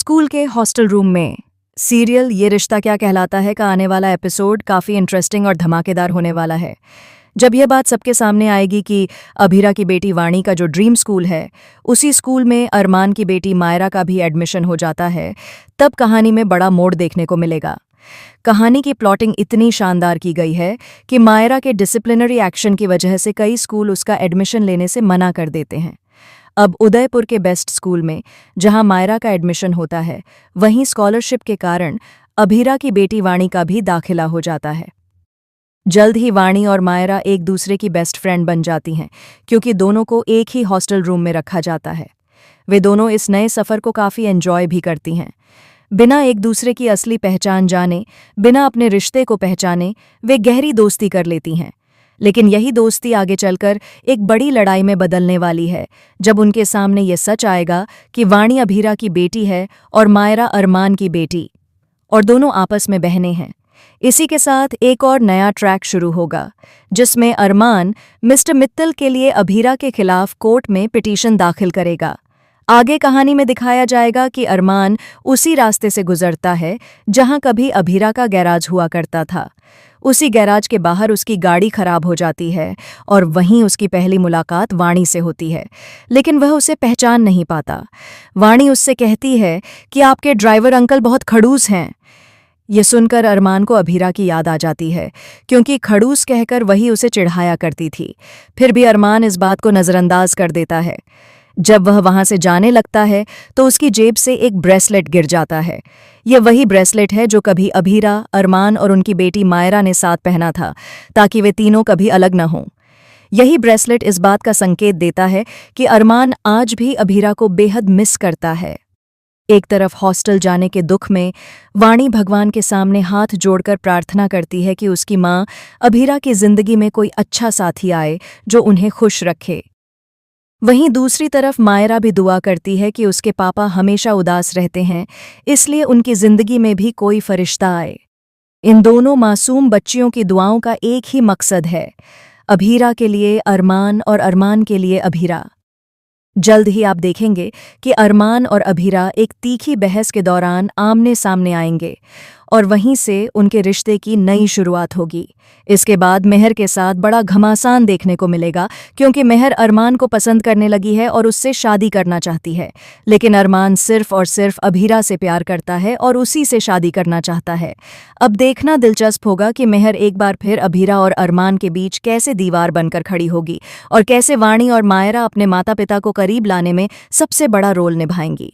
School के hostel room में serial ये रिश्ता क्या कहलाता है का आने वाला एपिसोड काफ़ी इंटरेस्टिंग और धमाकेदार होने वाला है। जब यह बात सबके सामने आएगी कि अभीरा की बेटी वाणी का जो ड्रीम स्कूल है उसी स्कूल में अरमान की बेटी मायरा का भी एडमिशन हो जाता है, तब कहानी में बड़ा मोड़ देखने को मिलेगा। कहानी की प्लॉटिंग इतनी शानदार की गई है कि मायरा के डिसिप्लिनरी एक्शन की वजह से कई स्कूल उसका एडमिशन लेने से मना कर देते हैं। अब उदयपुर के बेस्ट स्कूल में जहां मायरा का एडमिशन होता है, वहीं स्कॉलरशिप के कारण अभीरा की बेटी वाणी का भी दाखिला हो जाता है। जल्द ही वाणी और मायरा एक दूसरे की बेस्ट फ्रेंड बन जाती हैं, क्योंकि दोनों को एक ही हॉस्टल रूम में रखा जाता है। वे दोनों इस नए सफ़र को काफ़ी एंजॉय भी करती हैं। बिना एक दूसरे की असली पहचान जाने, बिना अपने रिश्ते को पहचाने, वे गहरी दोस्ती कर लेती हैं। लेकिन यही दोस्ती आगे चलकर एक बड़ी लड़ाई में बदलने वाली है, जब उनके सामने ये सच आएगा कि वाणी अभीरा की बेटी है और मायरा अरमान की बेटी, और दोनों आपस में बहनें हैं। इसी के साथ एक और नया ट्रैक शुरू होगा, जिसमें अरमान मिस्टर मित्तल के लिए अभीरा के खिलाफ कोर्ट में पिटीशन दाखिल करेगा। आगे कहानी में दिखाया जाएगा कि अरमान उसी रास्ते से गुजरता है जहां कभी अभीरा का गैराज हुआ करता था। उसी गैराज के बाहर उसकी गाड़ी खराब हो जाती है और वहीं उसकी पहली मुलाकात वाणी से होती है, लेकिन वह उसे पहचान नहीं पाता। वाणी उससे कहती है कि आपके ड्राइवर अंकल बहुत खड़ूस हैं। ये सुनकर अरमान को अभीरा की याद आ जाती है, क्योंकि खड़ूस कहकर वही उसे चिढ़ाया करती थी। फिर भी अरमान इस बात को नज़रअंदाज कर देता है। जब वह वहां से जाने लगता है तो उसकी जेब से एक ब्रेसलेट गिर जाता है। यह वही ब्रेसलेट है जो कभी अभीरा, अरमान और उनकी बेटी मायरा ने साथ पहना था, ताकि वे तीनों कभी अलग न हों। यही ब्रेसलेट इस बात का संकेत देता है कि अरमान आज भी अभीरा को बेहद मिस करता है। एक तरफ हॉस्टल जाने के दुख में वाणी भगवान के सामने हाथ जोड़कर प्रार्थना करती है कि उसकी माँ अभीरा की जिंदगी में कोई अच्छा साथी आए जो उन्हें खुश रखे। वहीं दूसरी तरफ मायरा भी दुआ करती है कि उसके पापा हमेशा उदास रहते हैं, इसलिए उनकी जिंदगी में भी कोई फरिश्ता आए। इन दोनों मासूम बच्चियों की दुआओं का एक ही मकसद है, अभीरा के लिए अरमान और अरमान के लिए अभीरा। जल्द ही आप देखेंगे कि अरमान और अभीरा एक तीखी बहस के दौरान आमने सामने आएंगे और वहीं से उनके रिश्ते की नई शुरुआत होगी। इसके बाद मेहर के साथ बड़ा घमासान देखने को मिलेगा, क्योंकि मेहर अरमान को पसंद करने लगी है और उससे शादी करना चाहती है। लेकिन अरमान सिर्फ और सिर्फ अभीरा से प्यार करता है और उसी से शादी करना चाहता है। अब देखना दिलचस्प होगा कि मेहर एक बार फिर अभीरा और अरमान के बीच कैसे दीवार बनकर खड़ी होगी और कैसे वाणी और मायरा अपने माता पिता को करीब लाने में सबसे बड़ा रोल निभाएंगी।